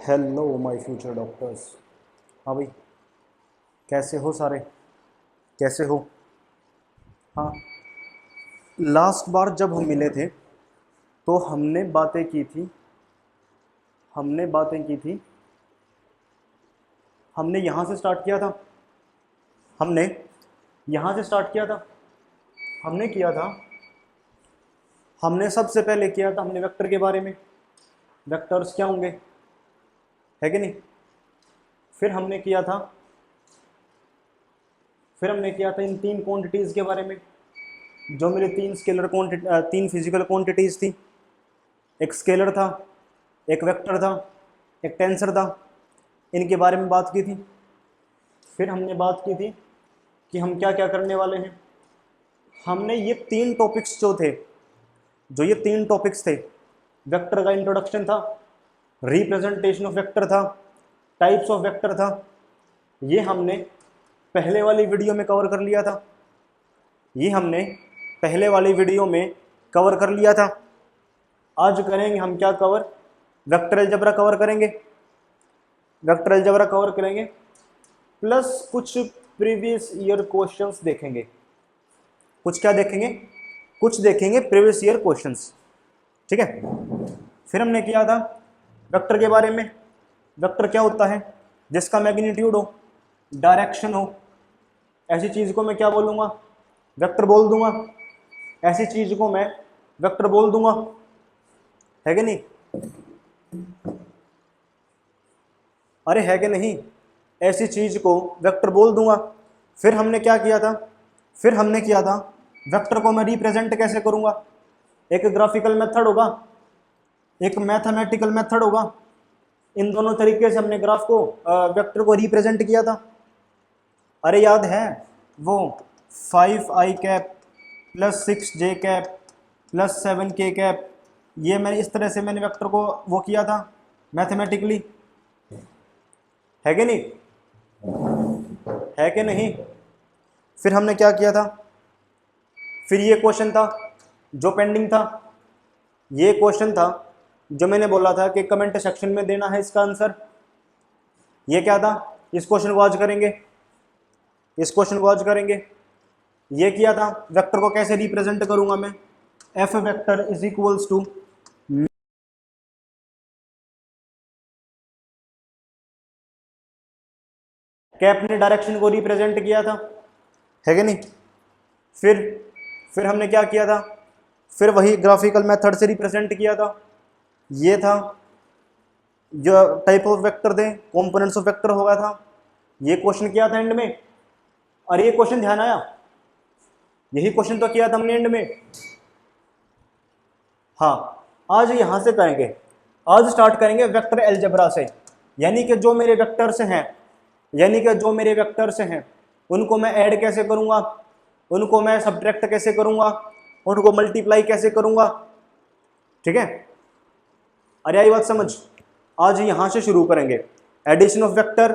Hello my future doctors. हाँ भाई, कैसे हो सारे? कैसे हो? हाँ, लास्ट बार जब हम मिले थे तो हमने बातें की थी। हमने यहाँ से स्टार्ट किया था। हमने यहाँ से स्टार्ट किया था। हमने किया था हमने सबसे पहले किया था हमने वेक्टर के बारे में। वेक्टर्स क्या होंगे, है कि नहीं? फिर हमने किया था इन तीन क्वांटिटीज़ के बारे में, जो मेरी तीन फिजिकल क्वांटिटीज़ थी। एक स्केलर था, एक वेक्टर था, एक टेंसर था। इनके बारे में बात की थी। फिर हमने बात की थी कि हम क्या क्या करने वाले हैं। हमने ये तीन टॉपिक्स ये तीन टॉपिक्स थे, वेक्टर का इंट्रोडक्शन था, रिप्रेजेंटेशन ऑफ वेक्टर था, टाइप्स ऑफ वेक्टर था। ये हमने पहले वाली वीडियो में कवर कर लिया था। आज करेंगे हम क्या कवर? वेक्टर अलजेब्रा कवर करेंगे। प्लस कुछ प्रीवियस ईयर क्वेश्चंस देखेंगे। कुछ क्या देखेंगे? कुछ देखेंगे प्रीवियस ईयर क्वेश्चंस। ठीक है। फिर हमने किया था वेक्टर के बारे में। वेक्टर क्या होता है? जिसका मैग्नीट्यूड हो, डायरेक्शन हो, ऐसी चीज को मैं क्या बोलूंगा? वेक्टर बोल दूंगा। ऐसी चीज को मैं वेक्टर बोल दूंगा, है कि नहीं? अरे है कि नहीं? ऐसी चीज को वेक्टर बोल दूंगा। फिर हमने क्या किया था? वेक्टर को मैं रिप्रेजेंट कैसे करूंगा? एक ग्राफिकल मेथड होगा, एक मैथमेटिकल मेथड होगा। इन दोनों तरीके से हमने वेक्टर को रिप्रेजेंट किया था। अरे याद है वो 5i cap plus 6j cap plus 7k cap, ये मैंने इस तरह से वेक्टर को वो किया था मैथमेटिकली, है कि नहीं? है कि नहीं? फिर हमने क्या किया था? फिर ये क्वेश्चन था जो पेंडिंग था। ये क्वेश्चन था जो मैंने बोला था कि कमेंट सेक्शन में देना है इसका आंसर। ये क्या था? इस क्वेश्चन को आज करेंगे। ये किया था वेक्टर को कैसे रिप्रेजेंट करूंगा मैं? F vector is equals to, cap ने डायरेक्शन को रिप्रेजेंट किया था, है कि नहीं? फिर हमने क्या किया था? फिर वही ग्राफिकल मेथड से रिप्रेजेंट किया था। ये था जो टाइप ऑफ वेक्टर थे, कंपोनेंट्स ऑफ वेक्टर होगा था। ये क्वेश्चन किया था एंड में। और ये क्वेश्चन ध्यान आया? यही क्वेश्चन तो किया था हमने एंड में। हाँ, आज यहां से करेंगे। आज स्टार्ट करेंगे वेक्टर अलजेब्रा से, यानी कि जो मेरे वेक्टर्स हैं उनको मैं ऐड कैसे करूंगा, उनको मैं सब्ट्रैक्ट कैसे करूंगा, उनको मल्टीप्लाई कैसे करूंगा। ठीक है? अरे आई बात समझ? आज यहां से शुरू करेंगे, addition of vector,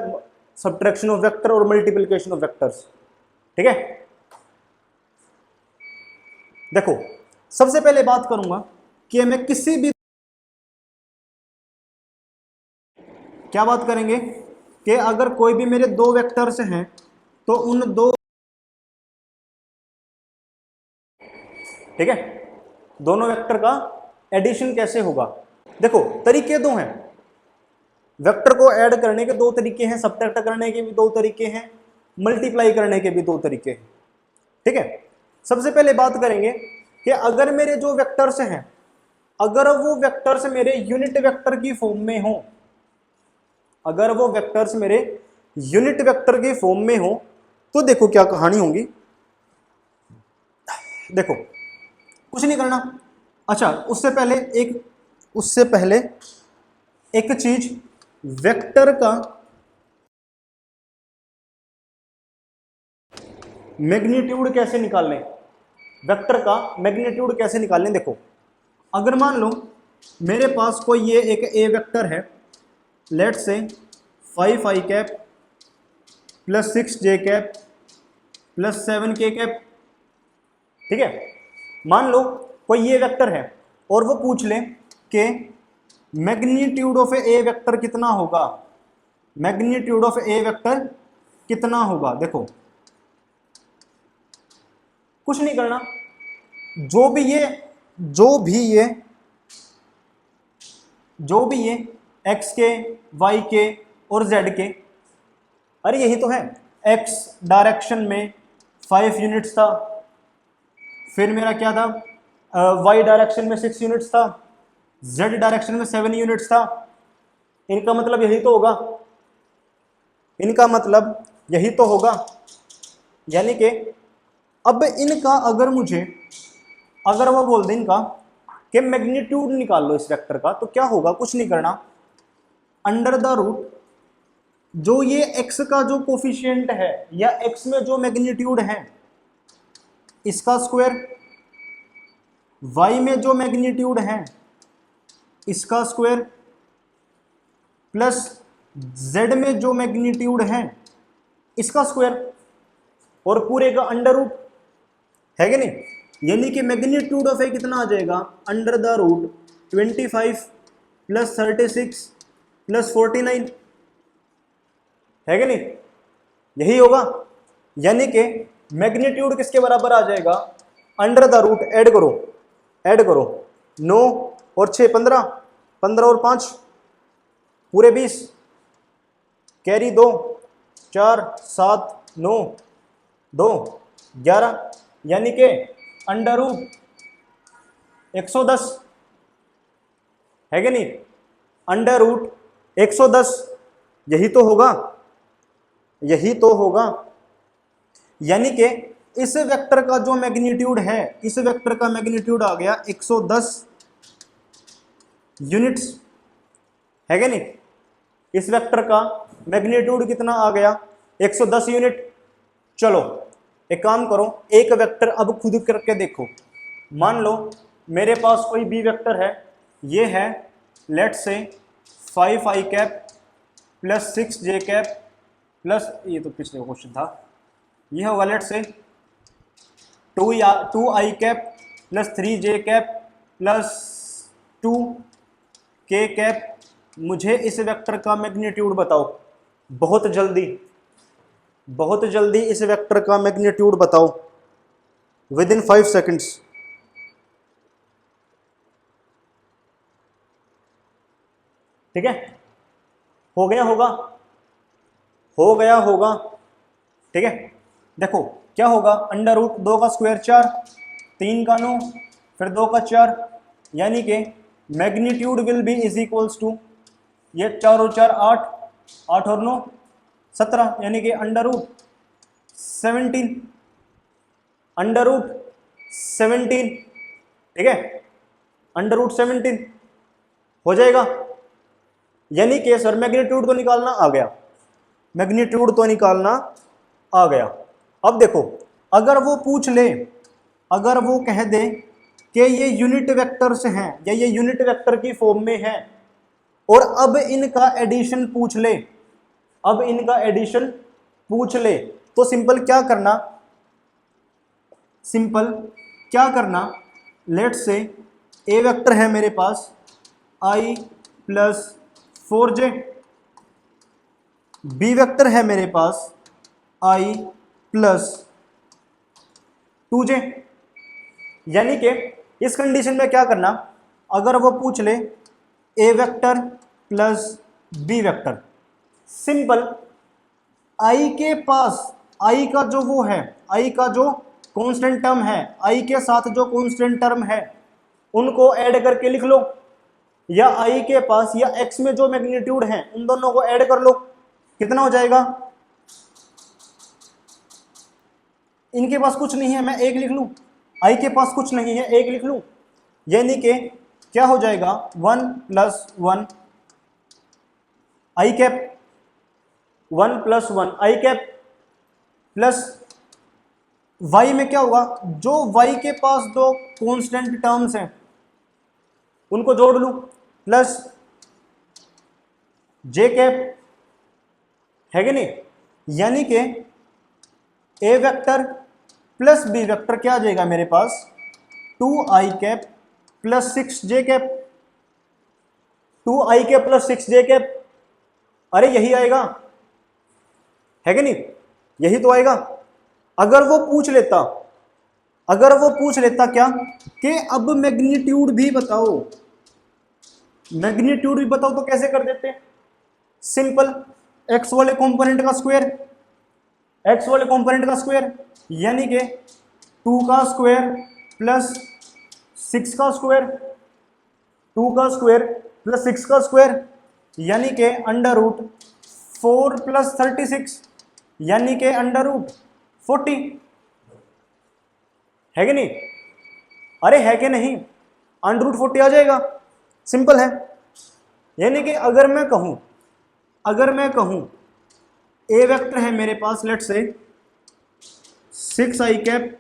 subtraction of vector और मल्टीप्लिकेशन ऑफ वेक्टर्स। ठीक है? देखो, सबसे पहले बात करूंगा कि मैं किसी भी, क्या बात करेंगे कि अगर कोई भी मेरे दो वेक्टर्स हैं तो उन दो, ठीक है, दोनों वेक्टर का एडिशन कैसे होगा। देखो, तरीके दो हैं वेक्टर को ऐड करने के, दो तरीके हैं, सब्ट्रैक्ट करने के भी दो तरीके हैं, मल्टीप्लाई करने के भी दो तरीके हैं। ठीक है? सबसे पहले बात करेंगे कि अगर मेरे जो वेक्टर्स हैं, अगर वो वेक्टर्स मेरे यूनिट वेक्टर की फॉर्म में हो, अगर वो वेक्टर्स मेरे यूनिट वेक्टर की फॉर्म में हो, तो देखो क्या कहानी होगी। देखो, कुछ नहीं करना। अच्छा, उससे पहले एक चीज, वेक्टर का मैग्नीट्यूड कैसे निकालने, देखो, अगर मान लो मेरे पास कोई ये एक ए वेक्टर है, let's say 5i cap plus 6j cap plus 7k cap. ठीक है? मान लो कोई ये वेक्टर है और वो पूछ ले कि मैग्नीट्यूड ऑफ ए वेक्टर कितना होगा, मैग्नीट्यूड ऑफ ए वेक्टर कितना होगा। देखो कुछ नहीं करना, जो भी ये एक्स के, वाई के और जेड के, अरे यही तो है, एक्स डायरेक्शन में 5 यूनिट्स था, फिर मेरा क्या था, वाई डायरेक्शन में 6 यूनिट्स था, जेड डायरेक्शन में 7 यूनिट्स था। इनका मतलब यही तो होगा, इनका मतलब यही तो होगा। यानी कि अब इनका अगर वो बोल दें इनका कि मैग्नीट्यूड निकाल लो इस वेक्टर का, तो क्या होगा, कुछ नहीं करना, अंडर द रूट जो ये x का जो कोफिशिएंट है या x में जो मैग्नीट्यूड है इसका स्क्वायर, y में जो मैग्नीट्यूड है इसका स्क्वायर, प्लस z में जो मैग्नीट्यूड है इसका स्क्वायर, और पूरे का अंडर रूट है कि नहीं। यानी कि मैग्नीट्यूड ऑफ ए कितना आ जाएगा, under the root 25 plus 36 plus 49, है कि नहीं, यही होगा। यानी कि मैग्नीट्यूड किसके बराबर आ जाएगा, अंडर द रूट, ऐड करो 9 और 6 15, 15 और 5 पूरे 20, कैरी 2 4 7 9 2 11, यानी कि अंडर रूट 110, है कि नहीं, अंडर रूट 110, यही तो होगा। यानी कि इस वेक्टर का जो मैग्नीट्यूड है, इस वेक्टर का मैग्नीट्यूड आ गया 110 यूनिट्स, है कि नहीं, इस वेक्टर का मैग्नीट्यूड कितना आ गया, 110 यूनिट। चलो एक काम करो, एक वेक्टर अब खुद करके देखो। मान लो मेरे पास कोई बी वेक्टर है, ये है लेट से 5i cap plus 6j cap plus, ये तो पिछले क्वेश्चन था, ये होगा लेट से 2i cap plus 3j cap plus 2k cap. मुझे इस वेक्टर का मैग्नीट्यूड बताओ, बहुत जल्दी इस वेक्टर का मैग्नीट्यूड बताओ, विद इन 5 सेकेंड्स। ठीक है, हो गया होगा, ठीक है। देखो क्या होगा, अंडर रूट 2 का स्क्वायर 4, 3 का 9, फिर 2 का 4, यानी कि magnitude will be is equals to, ये 4 और 4 8, 8 और 9 17, यानी कि अंडर रूट 17, अंडर रूट 17, ठीक है, अंडर रूट 17 हो जाएगा। यानी कि सर मैग्नीट्यूड तो निकालना आ गया, मैग्नीट्यूड तो निकालना आ गया। अब देखो, अगर वो पूछ ले, अगर वो कह दे कि ये यूनिट वेक्टर्स हैं या ये यूनिट वेक्टर की फॉर्म में है, और अब इनका एडिशन पूछ ले, अब इनका एडिशन पूछ ले, तो सिंपल क्या करना, लेट से ए वेक्टर है मेरे पास i plus 4j, B vector है मेरे पास i प्लस 2j। यानी कि इस कंडीशन में क्या करना, अगर वो पूछ ले A vector plus B vector, simple i के पास, i का जो वो है, i का जो कांस्टेंट टर्म है, i के साथ जो कांस्टेंट टर्म है उनको ऐड करके लिख लो, या i के पास या x में जो मैग्नीट्यूड है उन दोनों को ऐड कर लो, कितना हो जाएगा, इनके पास कुछ नहीं है, मैं 1 लिख लूं, i के पास कुछ नहीं है 1 लिख लूं, यानी कि क्या हो जाएगा 1 plus 1 i cap, 1 plus 1 i cap, plus y में क्या होगा, जो y के पास दो कांस्टेंट टर्म्स हैं उनको जोड़ लूं, प्लस j कैप, है कि नहीं। यानी कि a vector plus b vector क्या आ जाएगा मेरे पास, 2i cap plus 6j cap, 2i cap plus 6j cap, अरे यही आएगा, है कि नहीं, यही तो आएगा। अगर वो पूछ लेता क्या कि अब मैग्नीट्यूड भी बताओ, मैग्नीट्यूड भी बताओ, तो कैसे कर देते, सिंपल, एक्स वाले कंपोनेंट का स्क्वायर, एक्स वाले कंपोनेंट का स्क्वायर, यानी कि 2 का स्क्वायर प्लस 6 का स्क्वायर, 2 का स्क्वायर प्लस 6 का स्क्वायर, यानी कि अंडर रूट 4 प्लस 36, यानी कि अंडर रूट 40, है कि नहीं, अरे है कि नहीं, अंडर रूट 40 आ जाएगा, सिंपल है। यानी कि अगर मैं कहूं ए वेक्टर है मेरे पास, लेट से 6i cap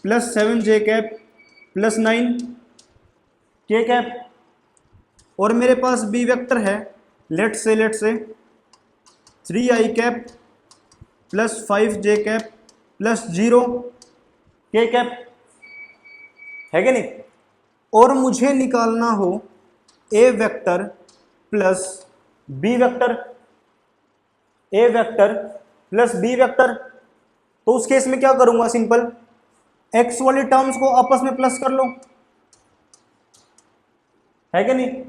plus 7j cap plus 9k cap, और मेरे पास बी वेक्टर है लेट से 3i cap plus 5j cap plus 0k cap, है कि नहीं, और मुझे निकालना हो ए वेक्टर प्लस बी वेक्टर, ए वेक्टर प्लस बी वेक्टर, तो उस केस में क्या करूंगा, सिंपल एक्स वाली टर्म्स को आपस में प्लस कर लो, है कि नहीं,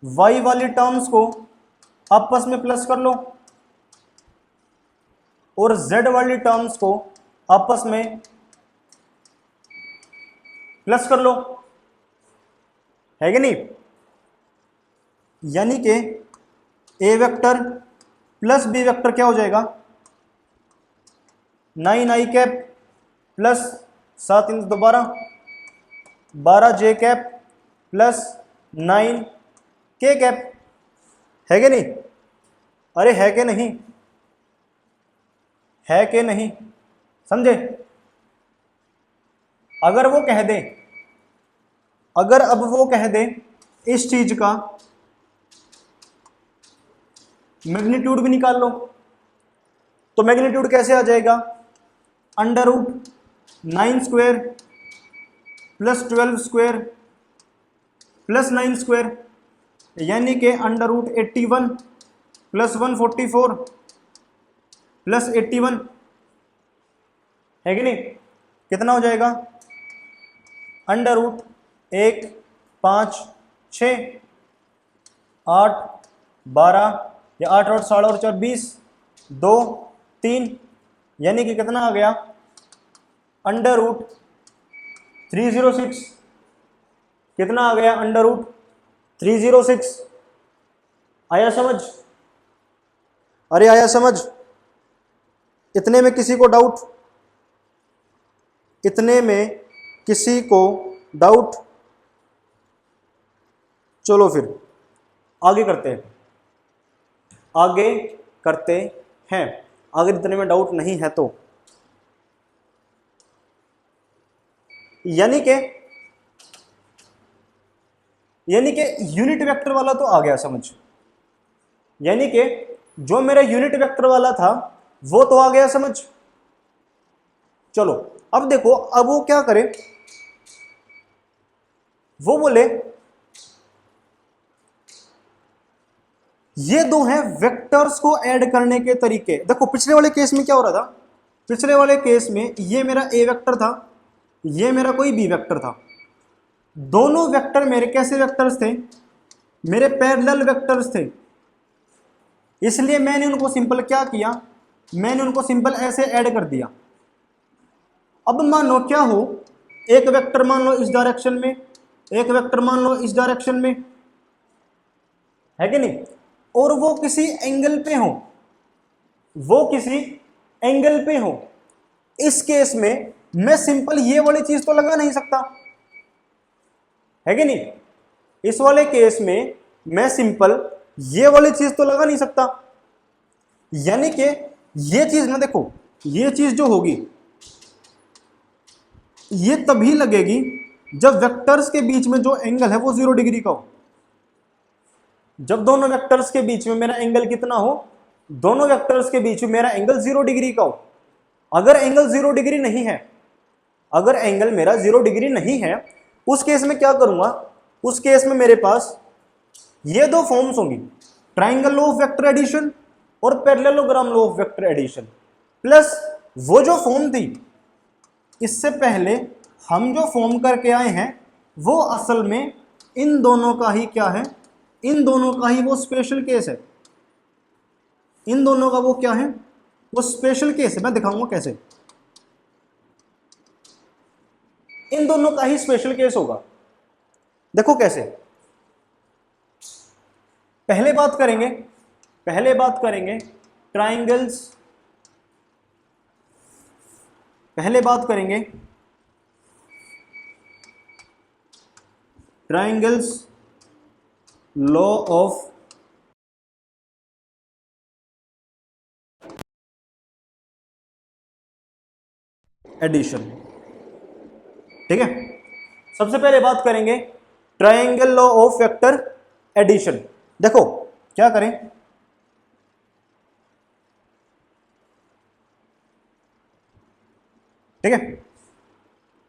वाई वाली टर्म्स को आपस में प्लस कर लो, और z वाली टर्म्स को आपस में प्लस कर लो, है कि नहीं, यानी कि ए वेक्टर प्लस बी वेक्टर क्या हो जाएगा, 9i cap plus 7 × 2 12j cap plus 9k cap, है कि नहीं, अरे है कि नहीं, है कि नहीं, समझे। अगर वो कह दे, अगर अब वो कह दे इस चीज का मैग्नीट्यूड भी निकाल लो, तो मैग्नीट्यूड कैसे आ जाएगा, under root 9 square plus 12 square plus 9 square, यानी कि अंडर रूट 81 प्लस 144 प्लस 81, है कि नहीं, कितना हो जाएगा, अंडर रूट 1 5 6 8 12 या 8 और 16 और 4 20 2 3, यानी कि कितना आ गया, अंडर रूट 306, कितना आ गया, अंडर रूट 306, आया समझ, अरे आया समझ, इतने में किसी को डाउट, इतने में किसी को डाउट, चलो फिर आगे करते हैं, आगे करते हैं, अगर इतने में डाउट नहीं है तो, यानी कि यूनिट वेक्टर वाला तो आ गया समझ, यानी कि जो मेरा यूनिट वेक्टर वाला था वो तो आ गया समझ। चलो अब देखो, अब वो क्या करे, वो बोले ये दो हैं वेक्टर्स को ऐड करने के तरीके। देखो पिछले वाले केस में क्या हो रहा था, पिछले वाले केस में ये मेरा ए वेक्टर था, ये मेरा कोई बी वेक्टर था, दोनों वेक्टर मेरे कैसे वेक्टर्स थे, मेरे पैरेलल वेक्टर्स थे, इसलिए मैंने उनको सिंपल क्या किया, मैंने उनको सिंपल ऐसे ऐड कर दिया। अब मान लो क्या हो, एक वेक्टर मान लो इस डायरेक्शन में, एक वेक्टर मान लो इस डायरेक्शन में, है कि नहीं, और वो किसी एंगल पे हो, वो किसी एंगल पे हो, इस केस में मैं सिंपल ये वाली चीज तो लगा नहीं सकता, है कि नहीं, इस वाले केस में मैं सिंपल ये वाली चीज तो लगा नहीं सकता, यानी कि ये चीज ना, देखो ये चीज जो होगी ये तभी लगेगी जब वेक्टर्स के बीच में जो एंगल है वो 0 डिग्री का हो। जब दोनों वेक्टर्स के बीच में मेरा एंगल कितना हो, दोनों वेक्टर्स के बीच में मेरा एंगल 0 डिग्री का हो। अगर एंगल 0 डिग्री नहीं है, अगर एंगल मेरा 0 डिग्री नहीं है, उस केस में क्या करूंगा, उस केस में मेरे पास ये दो फॉर्म्स होंगी, triangle law of vector addition और parallelogram law of vector addition. Plus वो जो फॉर्म थी इससे पहले हम जो फॉर्म करके आए हैं वो असल में इन दोनों का ही क्या है, इन दोनों का ही वो स्पेशल केस है, इन दोनों का वो क्या है, वो स्पेशल केस है। मैं दिखाऊंगा कैसे, इन दोनों का ही स्पेशल केस होगा। देखो कैसे, पहले बात करेंगे ट्राइंगल्स, पहले बात करेंगे ट्राइंगल्स लॉ ऑफ एडिशन। ठीक है, सबसे पहले बात करेंगे triangle law of vector addition. देखो क्या करें, ठीक है,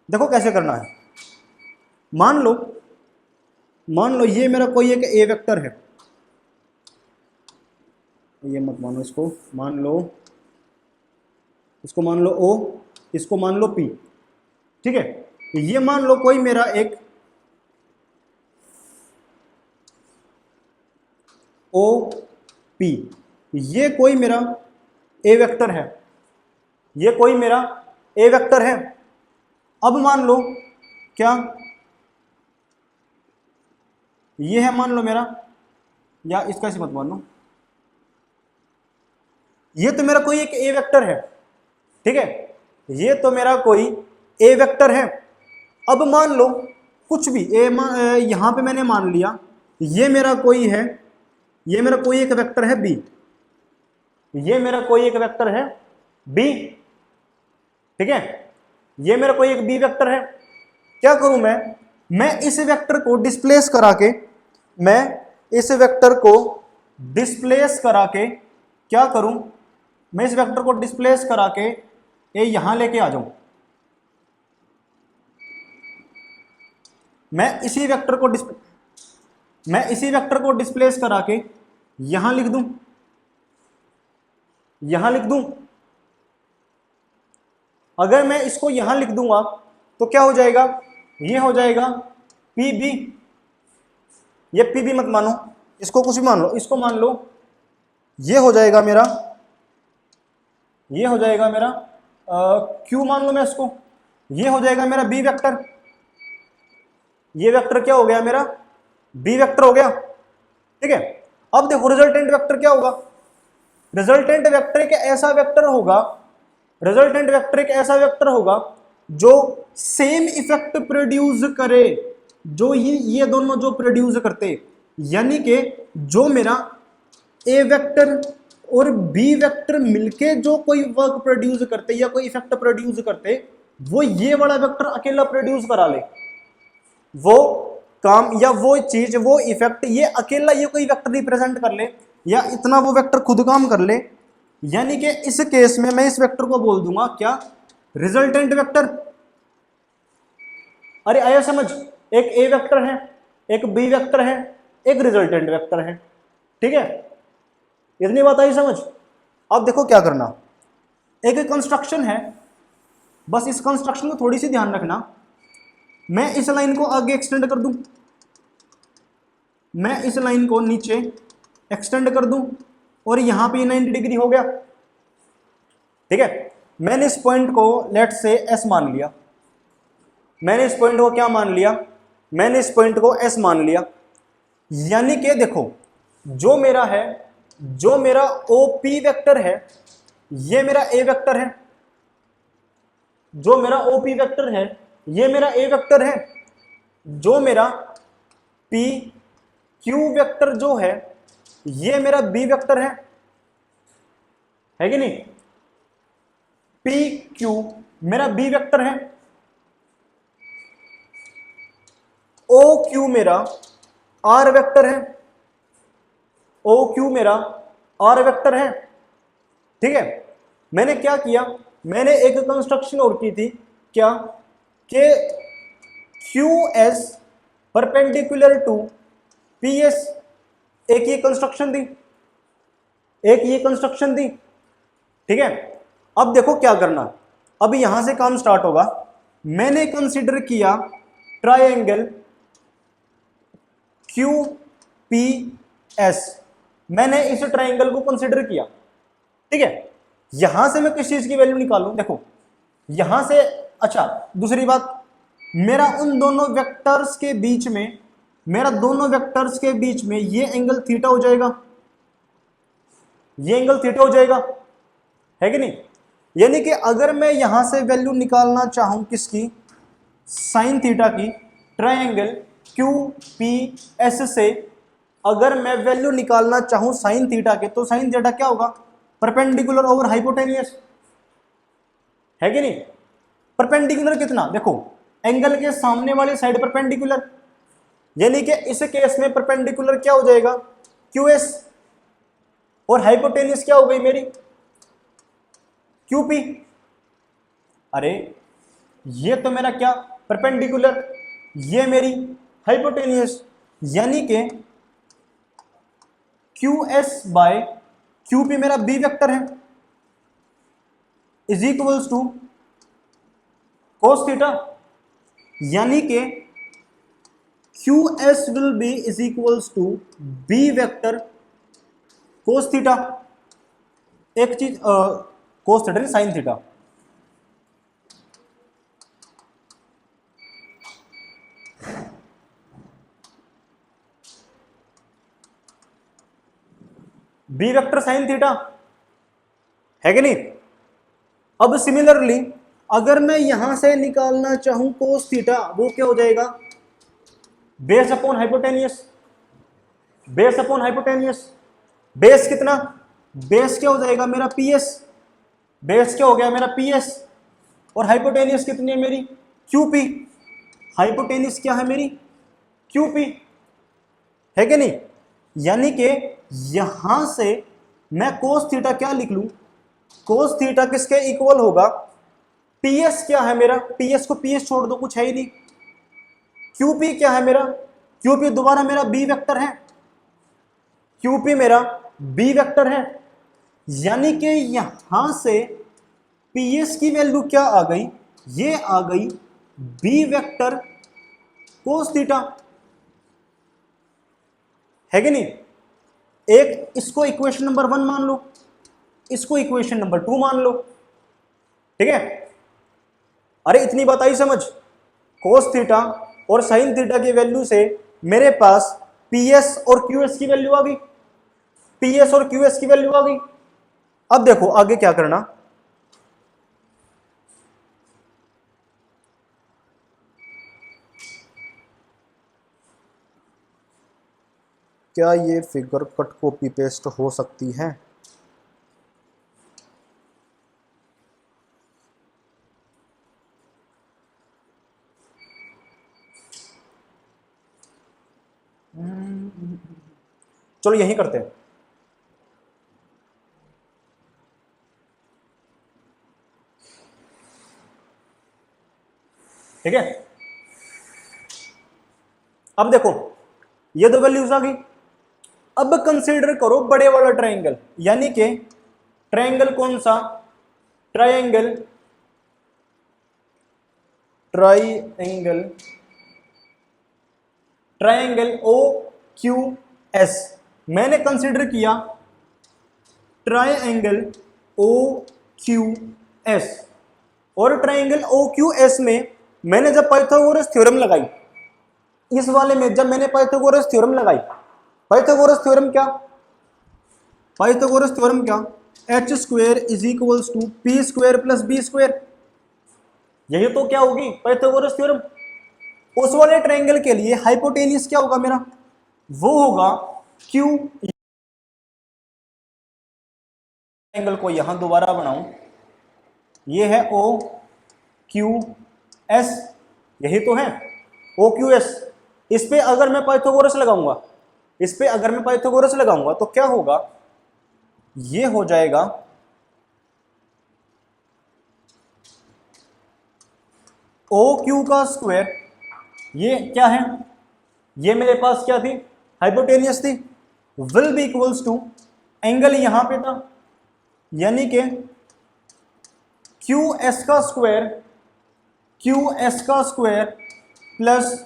देखो कैसे करना है। मान लो ये मेरा कोई एक ए वेक्टर है, ये मत मानो इसको, इसको मान लो ओ, इसको मान लो पी। ठीक है, ये मान लो कोई मेरा एक ओ पी, ये कोई मेरा ए वेक्टर है, ये कोई मेरा ए वेक्टर है। अब मान लो क्या, ये है मान लो मेरा, या इसका से मत मान लो, ये तो मेरा कोई एक ए वेक्टर है। ठीक है, ये तो मेरा कोई ए वेक्टर है। अब मान लो कुछ भी यहां पे मैंने मान लिया ये मेरा कोई है, ये मेरा कोई एक वेक्टर है बी, ये मेरा कोई एक वेक्टर है बी। ठीक है, ये मेरा कोई एक बी वेक्टर है। क्या करूं मैं इस वेक्टर को डिस्प्लेस करा के, मैं इस वेक्टर को डिस्प्लेस करा के क्या करूं, मैं इस वेक्टर को डिस्प्लेस करा के ये यहां लेके आ जाऊं। मैं इसी वेक्टर को डिस्प्लेस करा के यहां लिख दूं, यहां लिख दूं। अगर मैं इसको यहां लिख दूंगा तो क्या हो जाएगा, ये हो जाएगा पी बी। ये पी बी मत मानो, इसको कुछ भी मान लो, इसको मान लो ये हो जाएगा मेरा, ये हो जाएगा मेरा क्यू मान लो मैं इसको, ये हो जाएगा मेरा बी वेक्टर। ये वेक्टर क्या हो गया मेरा, बी वेक्टर हो गया। ठीक है, अब देखो रिजल्टेंट वेक्टर क्या होगा, रिजल्टेंट वेक्टर एक ऐसा वेक्टर होगा, रिजल्टेंट वेक्टर एक ऐसा वेक्टर होगा जो सेम इफेक्ट प्रोड्यूस करे, जो ये दोनों जो प्रोड्यूस करते, यानी कि जो मेरा ए वेक्टर और बी वेक्टर मिलके जो कोई वर्क प्रोड्यूस करते या कोई इफेक्ट प्रोड्यूस करते, वो ये वाला वेक्टर अकेला प्रोड्यूस करा ले, वो काम या वो चीज, वो इफेक्ट ये अकेला ये कोई वेक्टर रिप्रेजेंट कर ले, या इतना वो वेक्टर खुद काम कर ले। यानी कि इस केस में मैं इस वेक्टर को बोल दूंगा क्या, रिजल्टेंट वेक्टर। अरे आया समझ, एक ए वेक्टर है, एक बी वेक्टर है, एक रिजल्टेंट वेक्टर है। ठीक है, इतनी बात आई समझ। अब देखो क्या करना, एक कंस्ट्रक्शन है, बस इस कंस्ट्रक्शन को थोड़ी सी ध्यान रखना। मैं इस लाइन को आगे एक्सटेंड कर दूं, मैं इस लाइन को नीचे एक्सटेंड कर दूं और यहां पे 90 डिग्री हो गया। ठीक है, मैंने इस पॉइंट को लेट से एस मान लिया, मैंने इस पॉइंट को क्या मान लिया, मैंने इस पॉइंट को एस मान लिया। यानी कि देखो जो मेरा है, जो मेरा ओपी वेक्टर है, ये मेरा ए वेक्टर है, जो मेरा ओपी वेक्टर है ये मेरा ए वेक्टर है, जो मेरा पी क्यू वेक्टर जो है ये मेरा बी वेक्टर है कि नहीं, पी क्यू मेरा बी वेक्टर है, ओ क्यू मेरा आर वेक्टर है, ओ क्यू मेरा आर वेक्टर है। ठीक है, मैंने क्या किया, मैंने एक कंस्ट्रक्शन और की थी क्या, कि Q S perpendicular to P S, एक ये कंस्ट्रक्शन दी, एक ये कंस्ट्रक्शन दी, ठीक है। अब देखो क्या करना, अब यहां से काम स्टार्ट होगा। मैंने कंसीडर किया ट्रायंगल क्यू पी एस, मैंने इस ट्रायंगल को कंसीडर किया, ठीक है। यहां से मैं किस चीज की वैल्यू निकालूं, देखो यहां से, अच्छा दूसरी बात, मेरा उन दोनों वेक्टर्स के बीच में, मेरा दोनों वेक्टर्स के बीच में ये एंगल थीटा हो जाएगा, ये एंगल थीटा हो जाएगा, है कि नहीं। यानी कि अगर मैं यहां से वैल्यू निकालना चाहूं किसकी, साइन थीटा की, ट्रायंगल क्यू पी एस से अगर मैं वैल्यू निकालना चाहूं साइन थीटा के, तो साइन थीटा क्या होगा, परपेंडिकुलर ओवर हाइपोटेनियस, है कि नहीं। परपेंडिकुलर कितना, देखो एंगल के सामने वाली साइड परपेंडिकुलर, यानी कि इस केस में परपेंडिकुलर क्या हो जाएगा, क्यू एस, और हाइपोटेनियस क्या हो गई मेरी, क्यू पी। अरे ये तो मेरा क्या, परपेंडिकुलर, ये मेरी हाइपोटेनियस, यानी कि Q S by Q P मेरा बी वेक्टर है, is equals to cos theta, यानी कि Q S will be is equals to B vector cos theta, एक चीज कोस थीटा नहीं sine theta, B vector sine theta, है कि नहीं। अब सिमिलरली अगर मैं यहां से निकालना चाहूं कोस थीटा, वो क्या हो जाएगा, base upon hypotenuse, base upon hypotenuse, base कितना, बेस क्या हो जाएगा मेरा पी एस, बेस क्या हो गया मेरा पी एस, और हाइपोटेनियस कितनी है मेरी, क्यू पी, हाइपोटेनियस क्या है मेरी, क्यू पी, है कि नहीं। यानी कि यहां से मैं कोस थीटा क्या लिख लूं, कोस थीटा किसके इक्वल होगा, पीएस क्या है मेरा, पीएस को पीएस छोड़ दो, कुछ है ही नहीं। क्यूपी क्या है मेरा, क्यूपी दोबारा मेरा बी वेक्टर है, क्यूपी मेरा बी वेक्टर है, यानी कि यहां से पीएस की वैल्यू क्या आ गई, ये आ गई बी वेक्टर कोस थीटा, है कि नहीं। एक इसको इक्वेशन नंबर 1 मान लो, इसको इक्वेशन नंबर 2 मान लो, ठीक है। अरे इतनी बात आई समझ, कोस थीटा और साइन थीटा की वैल्यू से मेरे पास पीएस और क्यूएस की वैल्यू आ गई, पीएस और क्यूएस की वैल्यू आ गई। अब देखो आगे क्या करना, क्या ये फिगर कट कॉपी पेस्ट हो सकती है, चलो यही करते हैं, ठीक है। अब देखो ये दो वैल्यूज आ गई, अब कंसीडर करो बड़े वाला ट्रायंगल, यानी कि ट्रायंगल कौन सा, triangle, triangle, triangle O Q S, मैंने कंसीडर किया ट्रायंगल ओ क्यू एस, और ट्रायंगल ओ क्यू एस में मैंने जब पाइथागोरस थ्योरम लगाई, इस वाले में जब मैंने पाइथागोरस थ्योरम लगाई, पाइथागोरस थ्योरम क्या, पाइथागोरस थ्योरम क्या, H square is equals to P square plus B square, यही तो क्या होगी पाइथागोरस थ्योरम। उस वाले ट्रायंगल के लिए हाइपोटेनियस क्या होगा मेरा, वो होगा क्यू, ट्रायंगल को यहां दोबारा बनाऊं, ये है ओ क्यू एस, यही तो है ओ क्यू एस। इस पे अगर मैं पाइथागोरस लगाऊंगा, इस पे अगर मैं पाइथागोरस लगाऊंगा तो क्या होगा, ये हो जाएगा ओ क्यू का स्क्वायर, ये क्या है, ये मेरे पास क्या थी, हाइपोटेनियस थी, will be equals to, angle यहां पे था यानी कि क्यू एस का स्क्वायर, क्यू एस का स्क्वायर प्लस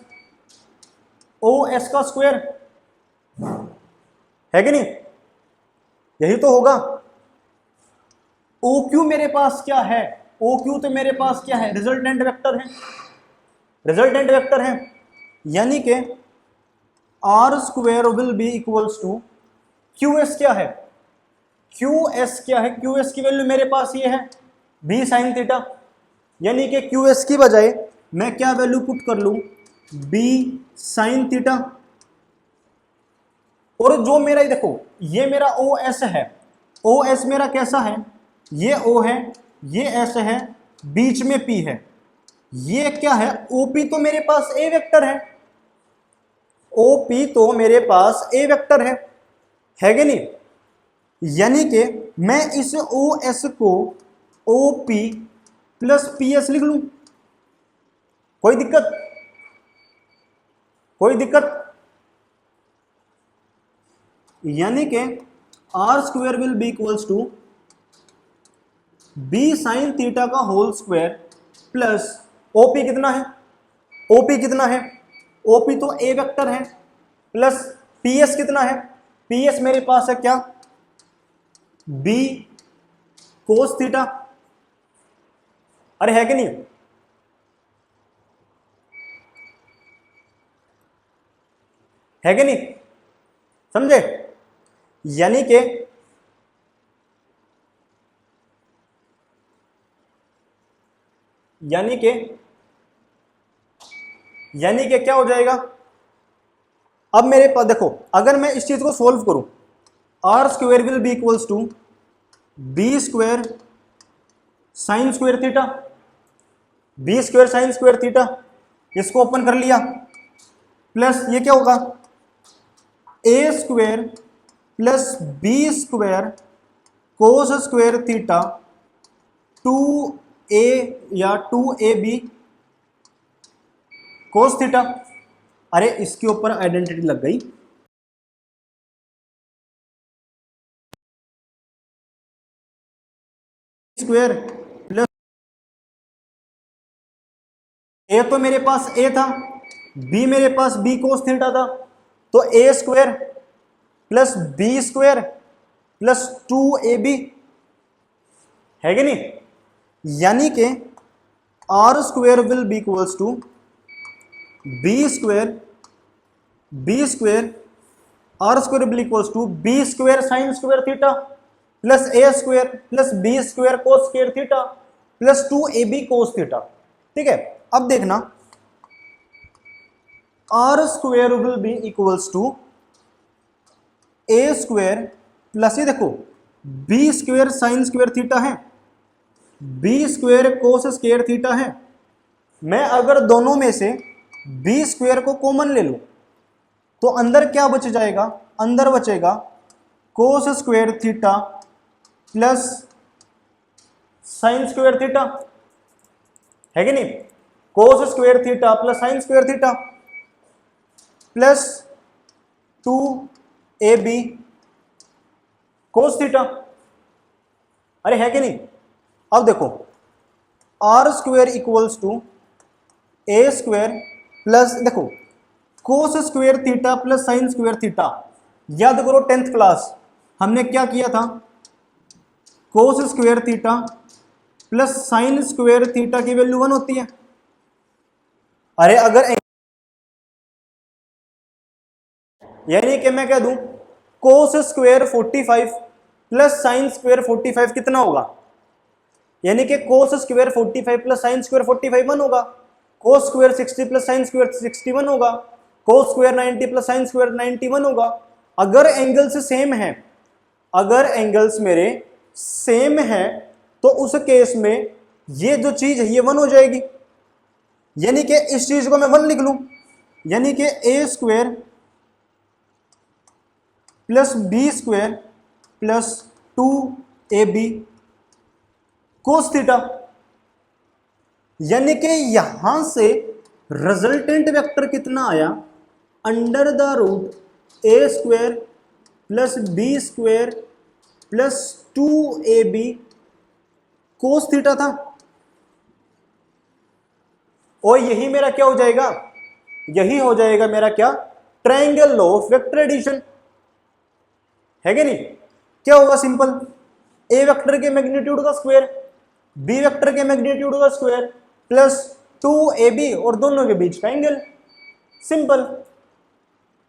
ओ एस का स्क्वायर, है कि नहीं, यही तो होगा। ओ क्यू मेरे पास क्या है, ओ क्यू तो मेरे पास क्या है, रिजल्टेंट वेक्टर है, रिजल्टेंट वेक्टर है, यानी कि R square will be equals to Q S क्या है, क्यू एस क्या है, क्यू एस की वैल्यू मेरे पास ये है बी साइन थीटा, यानी कि क्यू एस की बजाय मैं क्या वैल्यू पुट कर लूं, बी साइन थीटा। और जो मेरा देखो ये मेरा ओ एस है, ओ एस मेरा कैसा है, ये ओ है, ये एस है, बीच में पी है, ये क्या है, ओपी तो मेरे पास ए वेक्टर है, ओपी तो मेरे पास ए वेक्टर है कि नहीं, यानी कि मैं इस ओ एस को O P plus P S लिख लूं, कोई दिक्कत, कोई दिक्कत, यानी कि R square will be equals to B sine theta का होल स्क्वायर प्लस ओपी कितना है, ओपी कितना है, ओपी तो ए वेक्टर है, प्लस पीएस कितना है, पीएस मेरे पास है क्या, बी कोस थीटा, अरे है कि नहीं, है कि नहीं, समझे, यानी कि क्या हो जाएगा, अब मेरे पास देखो अगर मैं इस चीज को सोल्व करूं, R square will be equals to B square sine square theta, B square sine square theta, इसको ओपन कर लिया, प्लस ये क्या होगा, A square plus B square cos square theta 2a या 2ab कोस थीटा, अरे इसके ऊपर आइडेंटिटी लग गई, स्क्वायर प्लस ए तो मेरे पास ए था, बी मेरे पास बी कोस थीटा था, तो A square plus B square plus 2ab, है कि नहीं, यानी कि R square will be equals to B square R square will equals to B square sine square theta plus A square plus B square cos square theta plus 2ab cos theta, ठीक है। अब देखना R square will be equals to A square plus ये देखो B square sine square theta है, B square cos square theta है, मैं अगर दोनों में से बी स्क्वायर को कॉमन ले लूं तो अंदर क्या बच जाएगा, अंदर बचेगा cos square theta plus sine square theta, है कि नहीं, cos square theta plus sine square theta plus 2ab cos theta, अरे है कि नहीं। अब देखो R square equals to A square plus देखो cos square theta plus sine square theta, याद करो 10th क्लास हमने क्या किया था, cos square theta plus sine square theta की वैल्यू 1 होती है, अरे अगर यानी कि मैं कह दूं cos square 45 plus sine square 45 कितना होगा, यानी कि cos square 45 plus sine square 45 1 होगा, cos square 60 plus sine square 61 होगा, cos square 90 plus sine square 91 होगा। अगर एंगल्स सेम है, अगर एंगल्स मेरे सेम है तो उस केस में ये जो चीज है ये 1 हो जाएगी, यानी कि इस चीज को मैं 1 लिख लूं, यानी कि A square plus B square plus 2ab cos theta, यानी कि यहां से रिजल्टेंट वेक्टर कितना आया, under the root A square plus B square plus 2ab cos theta था। और यही मेरा क्या हो जाएगा, यही हो जाएगा मेरा क्या, triangle law of vector addition, है कि नहीं। क्या होगा, सिंपल, ए वेक्टर के मैग्नीट्यूड का स्क्वायर बी वेक्टर के मैग्नीट्यूड का स्क्वायर प्लस 2ab और दोनों के बीच का एंगल, सिंपल,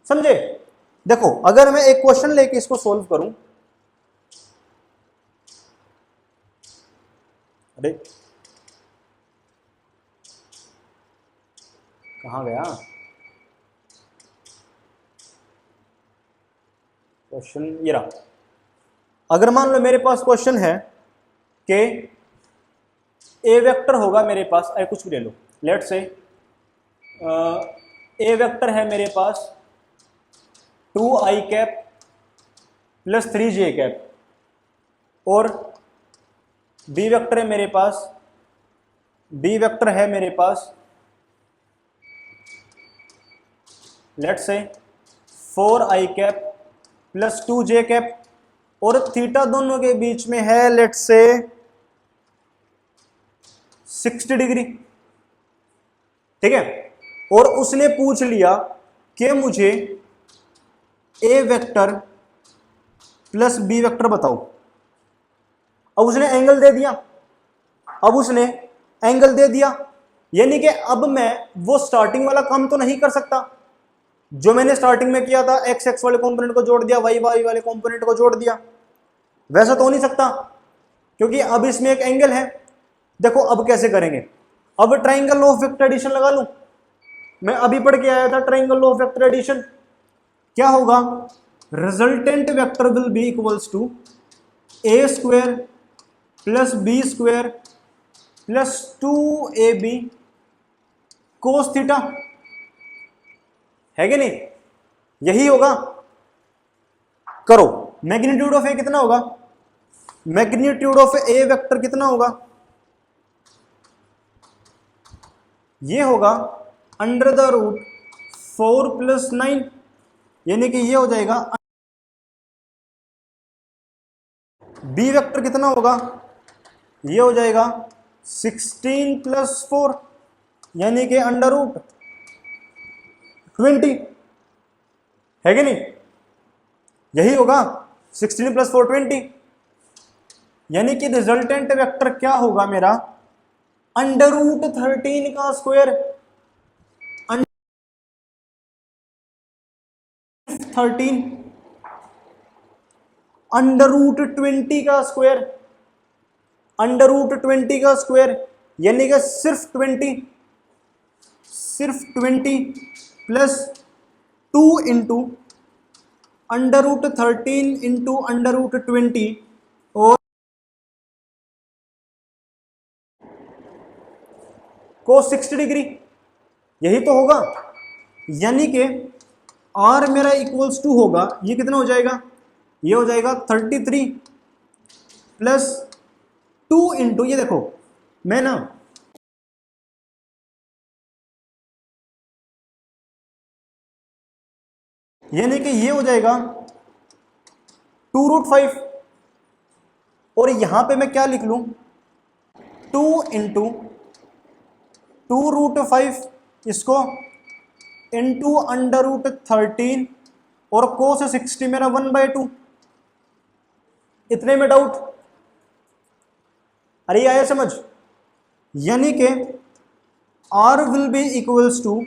समझे। देखो अगर मैं एक क्वेश्चन लेके इसको सोल्व करूं, अरे कहां गया क्वेश्चन, ये रहा। अगर मान लो मेरे पास क्वेश्चन है कि ए वेक्टर होगा मेरे पास, कुछ भी ले लो, लेट से ए वेक्टर है मेरे पास 2i cap plus 3j cap, और बी वेक्टर है मेरे पास, बी वेक्टर है मेरे पास लेट से 4i cap plus 2j cap, और थीटा दोनों के बीच में है लेट से 60 डिग्री, ठीक है। और उसने पूछ लिया कि मुझे ए वेक्टर प्लस बी वेक्टर बताओ। अब उसने एंगल दे दिया, अब उसने एंगल दे दिया, यानी कि अब मैं वो स्टार्टिंग वाला काम तो नहीं कर सकता जो मैंने स्टार्टिंग में किया था, एक्स एक्स वाले कंपोनेंट को जोड़ दिया, वाई वाई वाले कंपोनेंट को जोड़ दिया, वैसा तो हो नहीं सकता, क्योंकि अब इसमें एक एंगल है। देखो अब कैसे करेंगे, अब ट्रायंगल ऑफ वेक्टर एडिशन लगा लूं, मैं अभी पढ़ के आया था ट्रायंगल ऑफ वेक्टर एडिशन। क्या होगा, resultant vector will be equals to A square plus B square plus 2ab cos theta, है कि नहीं, यही होगा। करो, मैग्नीट्यूड ऑफ ए कितना होगा, मैग्नीट्यूड ऑफ ए वेक्टर कितना होगा, ये होगा अंडर द रूट 4 प्लस 9, यानी कि ये हो जाएगा। बी वेक्टर कितना होगा, ये हो जाएगा 16 प्लस 4, यानी कि अंडर रूट 20, है कि नहीं, यही होगा 16 प्लस 4 20, यानी कि रिजल्टेंट वेक्टर क्या होगा मेरा, अंडर रूट 13 का स्क्वायर, 13 अंडर रूट 20 का स्क्वायर, अंडर रूट 20 का स्क्वायर, यानी कि सिर्फ 20 plus 2 into under root 13 into under root 20 और कोस 60 डिग्री, यही तो होगा। यानी कि आर मेरा इक्वल्स टू होगा, ये कितना हो जाएगा, ये हो जाएगा 33 प्लस 2 इंटू, ये देखो मैं ना यानी कि ये हो जाएगा 2√5, और यहां पे मैं क्या लिख लूं, 2 इंटू 2√5 इसको इंटू अंडर रूट 13 और कोस 60 मेरा 1/2, इतने में डाउट, अरे आया समझ। यानी कि R will be equals to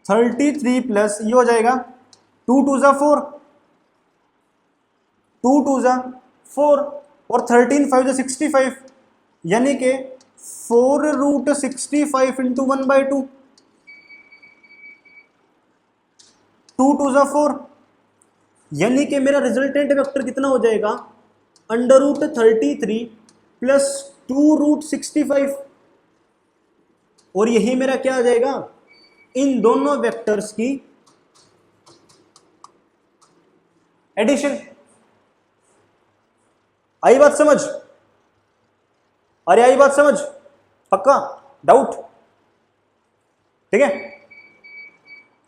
33 plus ये हो जाएगा 2 2 जा 4, 2 2 जा 4 और 13 5 जा 65, यानी कि 4√65 इंटू 1/2, 2 2 जा 4, यानी कि मेरा रिजल्टेंट वेक्टर कितना हो जाएगा, अंडर रूट 33 प्लस 2√65, और यही मेरा क्या आ जाएगा, इन दोनों वेक्टर्स की एडिशन। आई बात समझ, अरे आई बात समझ, पक्का, डाउट, ठीक है,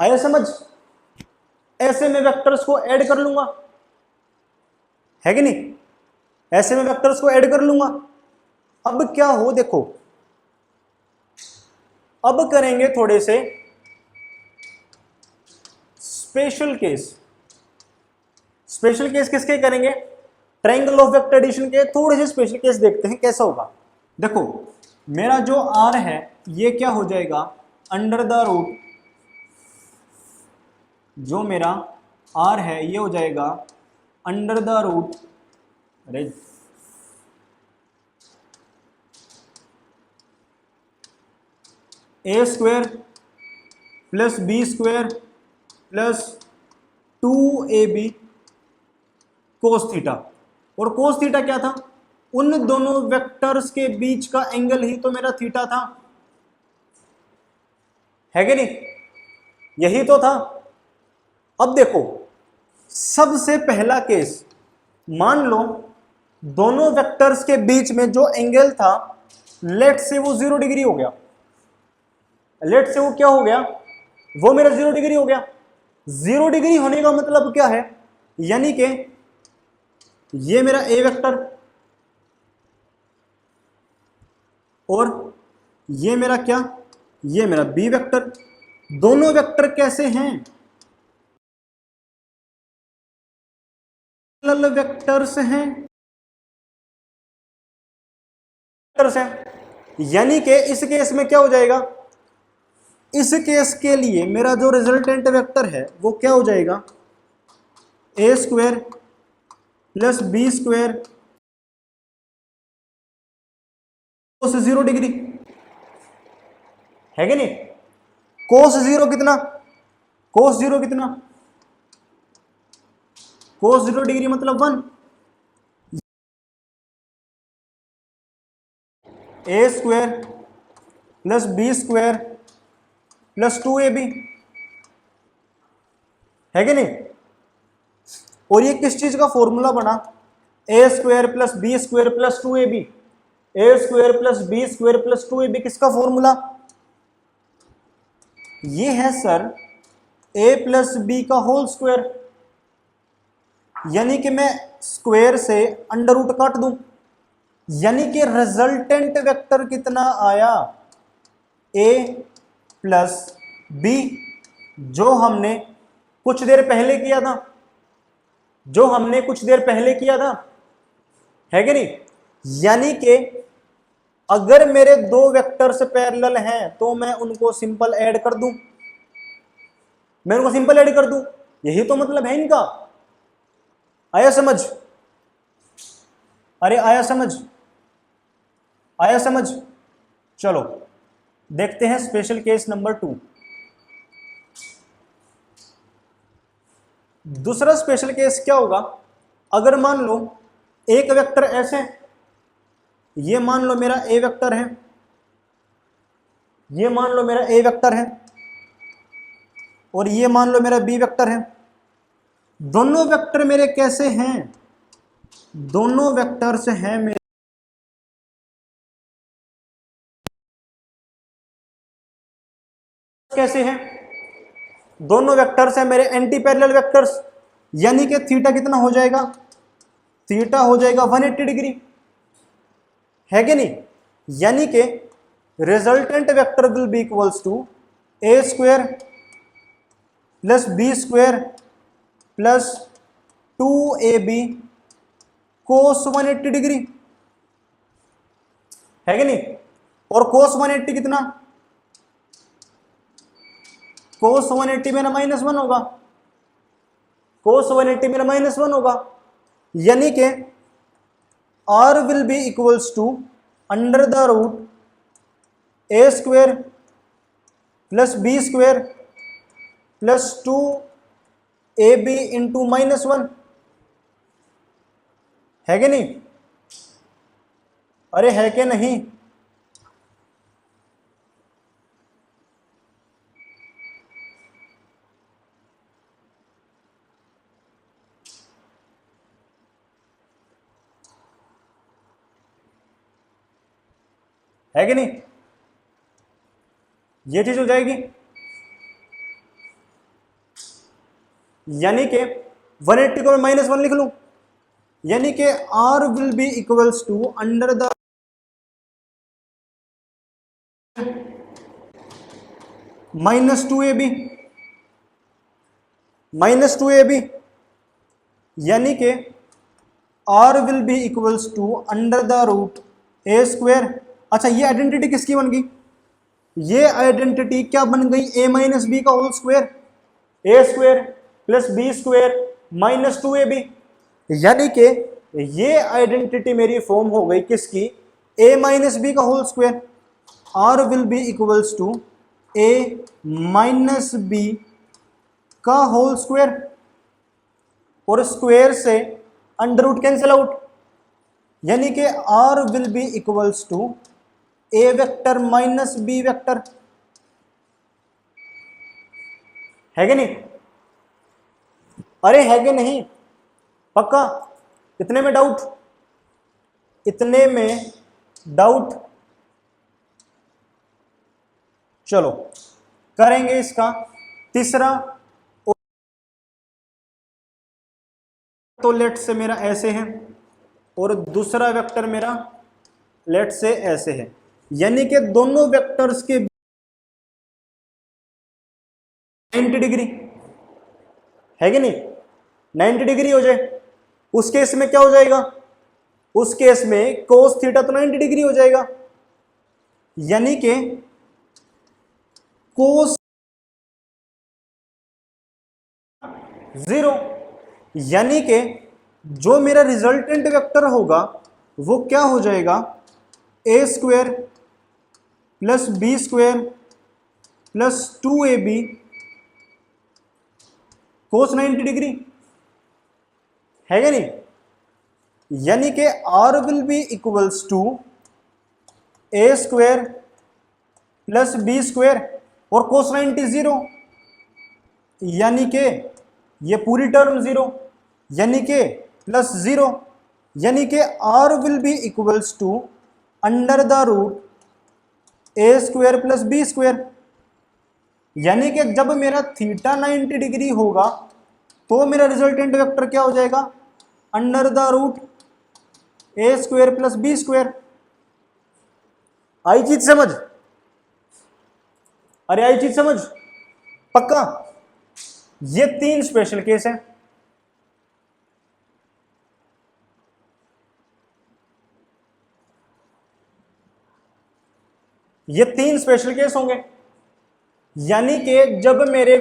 आया समझ। ऐसे मैं वेक्टर्स को ऐड कर लूंगा, है कि नहीं? ऐसे में वेक्टर्स को ऐड कर लूंगा। अब क्या हो देखो, अब करेंगे थोड़े से स्पेशल केस। स्पेशल केस किसके करेंगे? ट्रायंगल ऑफ वेक्टर एडिशन के थोड़े से स्पेशल केस देखते हैं कैसा होगा। देखो मेरा जो आर है ये क्या हो जाएगा, अंडर द रूट, जो मेरा आर है ये हो जाएगा अंडर द रूट, अरे A square plus B square plus 2ab cos theta. और कोस थीटा क्या था? उन दोनों वेक्टर्स के बीच का एंगल ही तो मेरा थीटा था, है कि नहीं? यही तो था। अब देखो सबसे पहला केस, मान लो दोनों वेक्टर्स के बीच में जो एंगल था लेट से वो 0 डिग्री हो गया। लेट से वो क्या हो गया, वो मेरा 0 डिग्री हो गया। 0 डिग्री होने का मतलब क्या है, यानी कि ये मेरा ए वेक्टर और ये मेरा क्या, ये मेरा बी वेक्टर। दोनों वेक्टर कैसे हैं? पैरेलल वेक्टर्स हैं, वेक्टर्स हैं। यानी कि इस केस में क्या हो जाएगा, इस केस के लिए मेरा जो रिजल्टेंट वेक्टर है वो क्या हो जाएगा, A square plus B square cos 0 degree, है कि नहीं? कोस 0 कितना, कोस 0 कितना, कोस 0 डिग्री मतलब 1। A square plus B square plus 2ab, है कि नहीं? और ये किस चीज का फॉर्मूला बना, A square plus B square plus 2ab। A square plus B square plus 2ab किसका फॉर्मूला? ये है सर ए प्लस बी का होल स्क्वायर। यानी कि मैं स्क्वायर से अंडर रूट काट दूं, यानी कि रिजल्टेंट वेक्टर कितना आया, ए प्लस बी, जो हमने कुछ देर पहले किया था, जो हमने कुछ देर पहले किया था, है कि नहीं? यानी कि अगर मेरे दो वेक्टर्स पैरेलल हैं तो मैं उनको सिंपल ऐड कर दूं, मैं उनको सिंपल ऐड कर दूं, यही तो मतलब है इनका। आया समझ? अरे आया समझ, आया समझ? चलो देखते हैं स्पेशल केस नंबर 2। दूसरा स्पेशल केस क्या होगा, अगर मान लो एक वेक्टर ऐसे, ये मान लो मेरा ए वेक्टर है, ये मान लो मेरा ए वेक्टर है और ये मान लो मेरा बी वेक्टर है। दोनों वेक्टर मेरे कैसे हैं, दोनों वेक्टर्स हैं मेरे कैसे हैं, दोनों वेक्टर्स हैं मेरे एंटी पैरेलल वेक्टर्स। यानी कि थीटा कितना हो जाएगा, थीटा हो जाएगा 180 डिग्री, है कि नहीं? यानी कि resultant vector will be equals to A square plus B square plus 2ab cos 180 degree, है कि नहीं? और कोस 180 कितना, कोस 180 मेरा -1 होगा, कोस 180 मेरा -1 होगा। यानी कि r will be equals to under the root A square plus B square plus 2ab into -1, है कि नहीं? अरे है कि नहीं? है कि नहीं? ये चीज हो जाएगी। यानी कि 180 को मैं -1 लिख लूं, यानी कि r will be equals to under the -2ab, -2ab, यानी कि r will be equals to under the root a square. अच्छा, ये आइडेंटिटी किसकी बन गई? ये आइडेंटिटी क्या बन गई? a माइनस बी का whole square, a square plus B square minus 2ab, यानी कि ये आइडेंटिटी मेरी फॉर्म हो गई किसकी? a माइनस बी का whole square. r will be equals to a minus B का होल स्क्वायर, और स्क्वायर से अंडर रूट कैंसिल आउट, यानी कि r will be equals to a vector minus b vector. है कि नहीं? अरे है कि नहीं? पक्का? इतने में डाउट? इतने में डाउट? चलो करेंगे इसका तीसरा। तो लेट से मेरा ऐसे है और दूसरा वेक्टर मेरा लेट से ऐसे है, यानी कि दोनों वेक्टर्स के 90 डिग्री, है कि नहीं? 90 डिग्री हो जाए। उस केस में क्या हो जाएगा? उस केस में कोस थीटा तो 90 डिग्री हो जाएगा, यानी कि कोस 0, यानी कि जो मेरा रिजल्टेंट वेक्टर होगा वो क्या हो जाएगा? a square plus B square plus 2ab cos 90 degree, है क्या नहीं? यानी कि r will be equals to a square plus B square और कोस 90 0, यानी कि ये पूरी टर्म 0, यानी कि प्लस 0, यानी कि r will be equals to under the root a square plus B square, यानी कि जब मेरा थीटा 90 डिग्री होगा तो मेरा रिजल्टेंट वेक्टर क्या हो जाएगा? Under the root a square plus B square. आई चीज समझ? अरे आई चीज समझ? पक्का? ये 3 स्पेशल केस है। ये 3 स्पेशल केस होंगे, यानी कि जब मेरे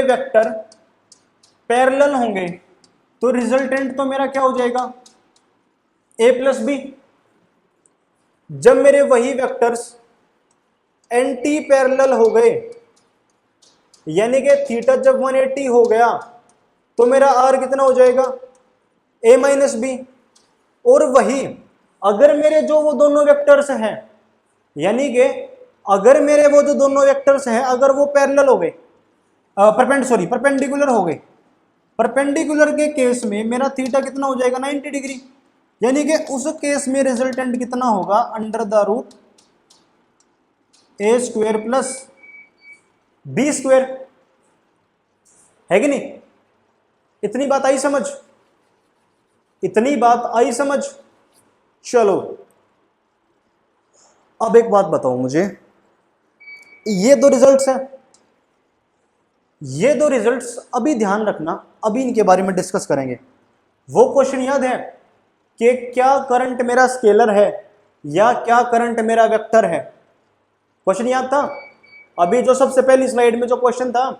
वेक्टर पैरेलल होंगे तो रिजल्टेंट तो मेरा क्या हो जाएगा? a plus B. जब मेरे वही वेक्टर्स एंटी पैरेलल हो गए, यानी कि थीटा जब 180 हो गया तो मेरा r कितना हो जाएगा? a minus B. और वही अगर मेरे जो वो दोनों वेक्टर्स हैं, यानी कि अगर मेरे वो जो दोनों वेक्टर्स हैं अगर वो पैरेलल हो गए, परपेंडिकुलर हो गए, परपेंडिकुलर के केस में मेरा थीटा कितना हो जाएगा? 90 डिग्री, यानी कि उस केस में रिजल्टेंट कितना होगा? Under the root a square plus B square, है कि नहीं? इतनी बात आई समझ? इतनी बात आई समझ? चलो अब एक बात बताओ मुझे, ये दो रिजल्ट्स हैं, ये दो रिजल्ट्स अभी ध्यान रखना, अभी इनके बारे में डिस्कस करेंगे। वो क्वेश्चन याद है कि क्या करंट मेरा स्केलर है या क्या करंट मेरा वेक्टर है? क्वेश्चन याद था? अभी जो सबसे पहली स्लाइड में जो क्वेश्चन था,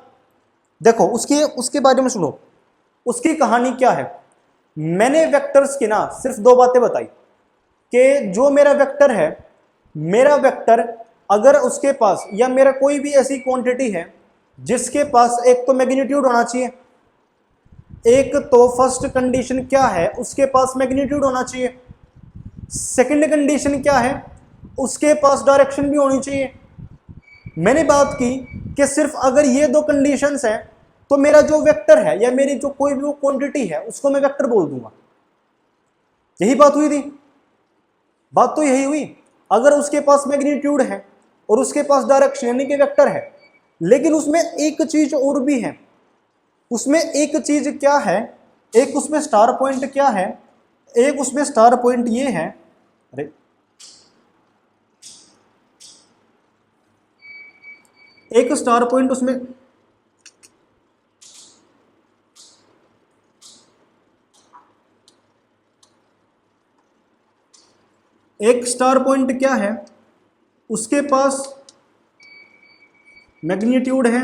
देखो उसके बारे में सुनो। उसकी कहानी क्या है? मैंने वेक्टर्स की ना सिर्फ 2 बातें बताई कि जो मेरा वेक्टर है, मेरा वेक्टर अगर उसके पास या मेरा कोई भी ऐसी क्वांटिटी है जिसके पास एक तो मैग्नीट्यूड होना चाहिए, एक तो फर्स्ट कंडीशन क्या है? उसके पास मैग्नीट्यूड होना चाहिए। सेकंड कंडीशन क्या है? उसके पास डायरेक्शन भी होनी चाहिए। मैंने बात की कि सिर्फ अगर ये 2 कंडीशंस हैं तो मेरा जो वेक्टर है या मेरी जो कोई भी क्वांटिटी है उसको मैं वेक्टर बोल दूंगा। यही बात हुई थी, बात तो यही हुई। अगर उसके पास मैग्नीट्यूड है और उसके पास डायरेक्शन यानी कि वेक्टर है, लेकिन उसमें एक चीज और भी है। उसमें एक चीज क्या है एक उसमें स्टार पॉइंट क्या है, एक उसमें स्टार पॉइंट ये है, अरे एक स्टार पॉइंट उसमें, एक स्टार पॉइंट क्या है, उसके पास मैग्नीट्यूड है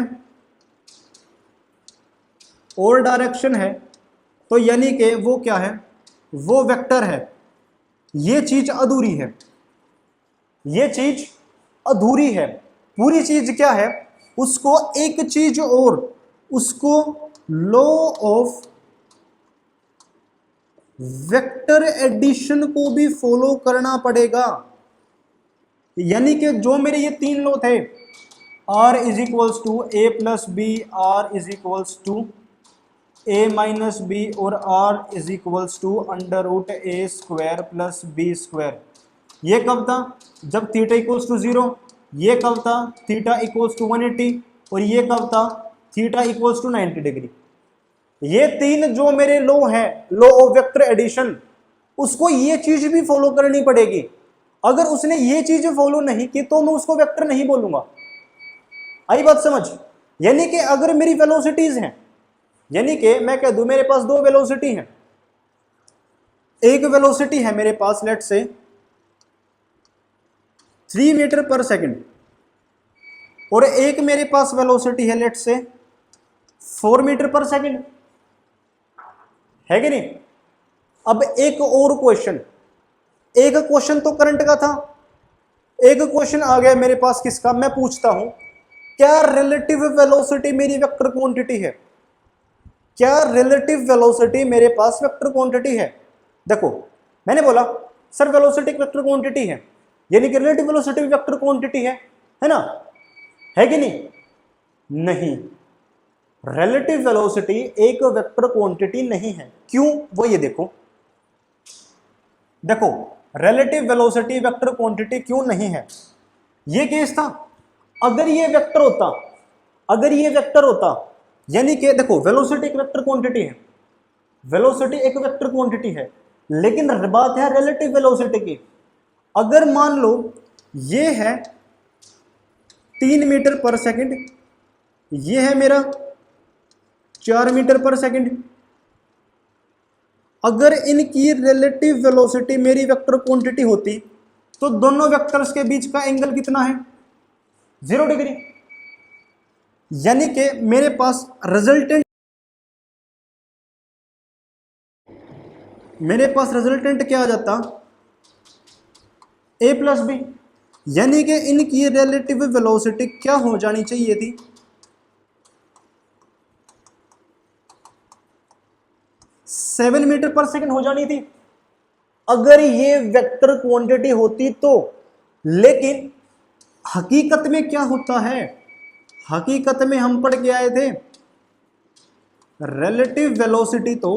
और डायरेक्शन है, तो यानी कि वो क्या है, वो वेक्टर है। ये चीज अधूरी है, ये चीज अधूरी है। पूरी चीज क्या है, उसको एक चीज और, उसको लॉ ऑफ वेक्टर एडिशन को भी फॉलो करना पड़ेगा। यानी कि जो मेरे ये तीन लॉ थे, r is equals to A plus B, R is equals to A minus B, और r is equals to under root A square plus B square, ये कब था, जब थीटा इक्वल्स टू 0। ये कब था, थीटा इक्वल्स टू 180। और ये कब था, थीटा इक्वल्स टू 90 डिग्री। ये तीन जो मेरे लॉ हैं, लॉ ऑफ वेक्टर एडिशन, उसको ये चीज भी फॉलो करनी पड़ेगी। अगर उसने ये चीज फॉलो नहीं की तो मैं उसको वेक्टर नहीं बोलूंगा। आई बात समझ। यानी कि अगर मेरी वेलोसिटीज हैं, यानी कि मैं कह दूं मेरे पास दो वेलोसिटी हैं, एक वेलोसिटी है मेरे पास लेट से 3 मीटर पर सेकंड, और एक मेरे पास वेलोसिटी है लेट से 4 मीटर पर सेकंड, है कि नहीं। अब एक और क्वेश्चन, एक क्वेश्चन तो करंट का था, एक क्वेश्चन आ गया मेरे पास किसका, मैं पूछता हूं क्या रिलेटिव वेलोसिटी मेरी वेक्टर क्वांटिटी है, क्या रिलेटिव वेलोसिटी मेरे पास वेक्टर क्वांटिटी है। देखो मैंने बोला सर वेलोसिटी वेक्टर क्वांटिटी है, यानी कि रिलेटिव वेलोसिटी वेक्टर क्वांटिटी है ना, है कि नहीं, नहीं, रिलेटिव वेलोसिटी एक वेक्टर क्वांटिटी नहीं है। क्यों, वो ये देखो, देखो रिलेटिव वेलोसिटी वेक्टर क्वांटिटी क्यों नहीं है। ये केस था, अगर ये वेक्टर होता, अगर ये वेक्टर होता, यानी कि देखो वेलोसिटी एक वेक्टर क्वांटिटी है, वेलोसिटी एक वेक्टर क्वांटिटी है, लेकिन बात है रिलेटिव वेलोसिटी की। अगर मान लो ये है 3 मीटर पर सेकंड, ये है मेरा 4 मीटर पर सेकंड, अगर इनकी रिलेटिव वेलोसिटी मेरी वेक्टर क्वांटिटी होती तो दोनों वेक्टर्स के बीच का एंगल कितना है, 0 डिग्री। यानी कि मेरे पास रिजल्टेंट, मेरे पास रिजल्टेंट क्या आ जाता, a प्लस बी। यानी कि इनकी रिलेटिव वेलोसिटी क्या हो जानी चाहिए थी, 7 मीटर पर सेकंड हो जानी थी, अगर ये वेक्टर क्वांटिटी होती तो। लेकिन हकीकत में क्या होता है, हकीकत में हम पढ़ के आए थे रिलेटिव वेलोसिटी तो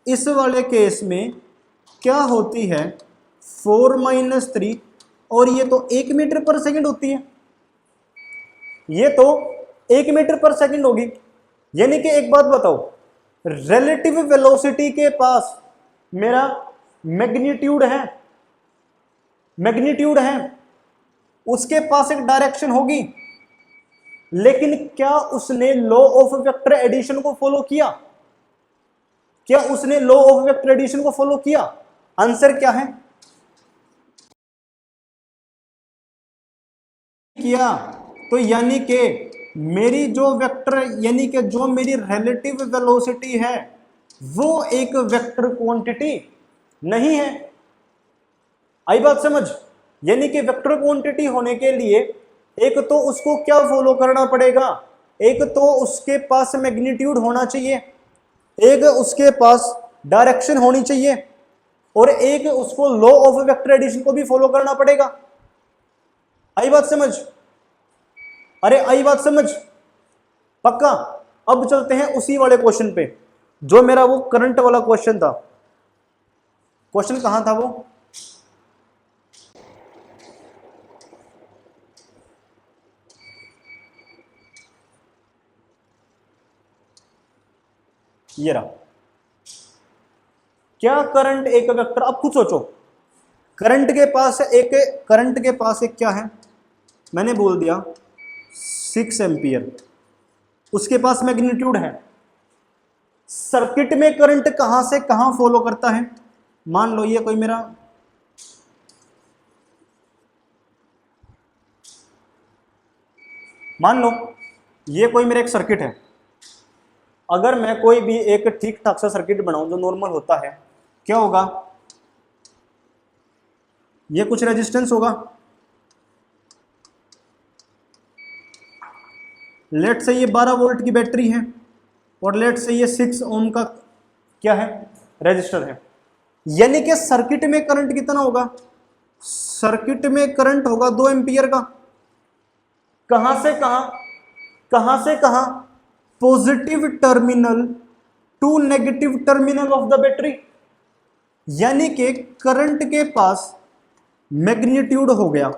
इस वाले केस में क्या होती है, 4-3, और ये तो 1 मीटर पर सेकंड होती है, ये तो 1 मीटर पर सेकंड होगी। यानी कि एक बात बताओ, रिलेटिव वेलोसिटी के पास मेरा मैग्नीट्यूड है, मैग्नीट्यूड है, उसके पास एक डायरेक्शन होगी, लेकिन क्या उसने लॉ ऑफ वेक्टर एडिशन को फॉलो किया, क्या उसने लॉ ऑफ वेक्टर एडिशन को फॉलो किया, आंसर क्या है, किया। तो यानी कि मेरी जो वेक्टर, यानी कि जो मेरी रिलेटिव वेलोसिटी है वो एक वेक्टर क्वांटिटी नहीं है। आई बात समझ। यानी कि वेक्टर क्वांटिटी होने के लिए एक तो उसको क्या फॉलो करना पड़ेगा, एक तो उसके पास मैग्नीट्यूड होना चाहिए, एक उसके पास डायरेक्शन होनी चाहिए, और एक उसको लॉ ऑफ वेक्टर एडिशन को भी फॉलो करना पड़ेगा। आई बात समझ, अरे आई बात समझ, पक्का। अब चलते हैं उसी वाले क्वेश्चन पे जो मेरा वो करंट वाला क्वेश्चन था। क्वेश्चन कहां था वो, ये रहा। क्या करंट एक वेक्टर, अब खुद सोचो, करंट के पास एक क्या है, मैंने बोल दिया 6 एम्पियर, उसके पास मैग्नीट्यूड है। सर्किट में करंट कहां से कहां फॉलो करता है, मान लो ये कोई मेरा एक सर्किट है। अगर मैं कोई भी एक ठीक ठाक सा सर्किट बनाऊं जो नॉर्मल होता है, क्या होगा, ये कुछ रेजिस्टेंस होगा, लेट से ये 12 वोल्ट की बैटरी है, और लेट से ये 6 ओम का क्या है, रेजिस्टर है। यानी कि सर्किट में करंट कितना होगा, सर्किट में करंट होगा 2 एम्पियर का। कहां से कहां, positive terminal to negative terminal of the battery. यानी कि करंट के पास मैग्नीट्यूड हो गया,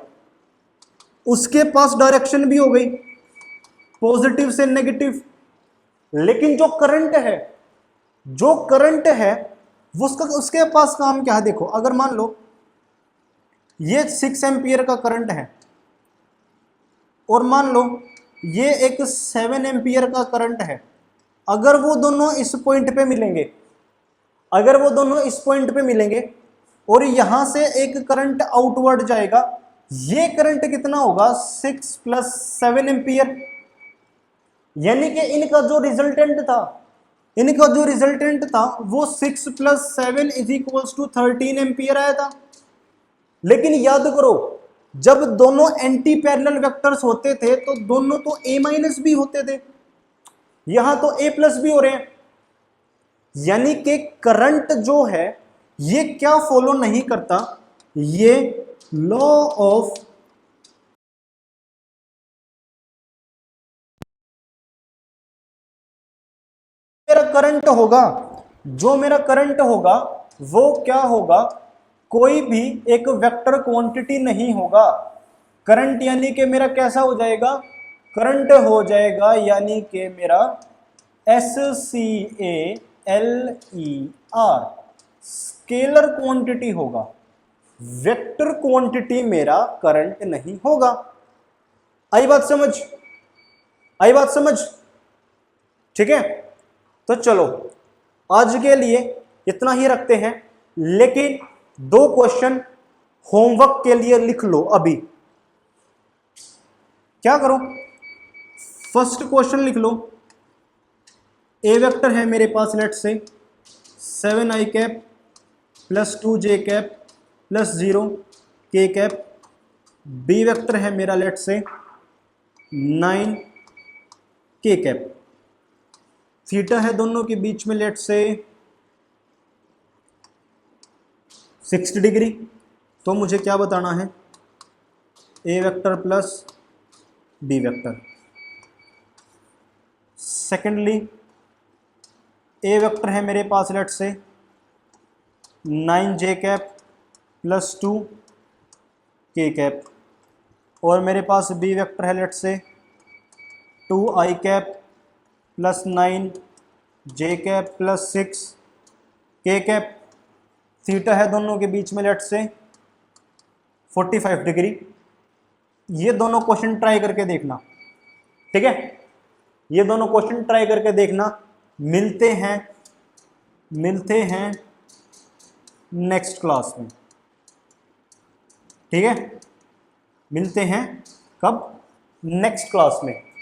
उसके पास डायरेक्शन भी हो गई, पॉजिटिव से नेगेटिव। लेकिन जो करंट है वो उसके पास काम क्या है, देखो, अगर मान लो ये 6 एम्पियर का करंट है और मान लो ये एक 7 एम्पियर का करंट है, अगर वो दोनों इस पॉइंट पे मिलेंगे और यहां से एक करंट आउटवर्ड जाएगा, ये करंट कितना होगा, 6 + 7 एम्पियर। यानी कि इनका जो रिजल्टेंट था वो 6 + 7 = 13 एम्पियर आया था। लेकिन याद करो, जब दोनों एंटी पैरेलल वेक्टर्स होते थे तो दोनों तो a- भी होते थे, यहां तो a+ भी हो रहे हैं। यानी कि करंट जो है ये क्या फॉलो नहीं करता, ये लॉ ऑफ मेरा करंट होगा वो क्या होगा, कोई भी एक वेक्टर क्वांटिटी नहीं होगा। करंट यानी कि मेरा कैसा हो जाएगा, करंट हो जाएगा यानी कि मेरा SCALER, स्केलर क्वांटिटी होगा, वेक्टर क्वांटिटी मेरा करंट नहीं होगा। आई बात समझ, ठीक है। तो चलो आज के लिए इतना ही रखते हैं, लेकिन 2 क्वेश्चन होमवर्क के लिए लिख लो अभी। क्या करो, फर्स्ट क्वेश्चन लिख लो, ए वेक्टर है मेरे पास लेट से 7i cap + 2j cap + 0 k cap, B vector है मेरा लेट से 9 k कैप, थीटा है दोनों के बीच में लेट से 60 डिग्री। तो मुझे क्या बताना है, A vector plus B vector. Secondly, A vector है मेरे पास लेट से 9j कैप + 2 k कैप, और मेरे पास बी वेक्टर है लेट से 2i cap + 9j cap + 6 k cap, theta है दोनों के बीच में लेट से 45 डिग्री। ये दोनों क्वेश्चन ट्राई करके देखना, ठीक है, ये दोनों क्वेश्चन ट्राई करके देखना। मिलते हैं नेक्स्ट क्लास में, ठीक है, मिलते हैं कब, नेक्स्ट क्लास में।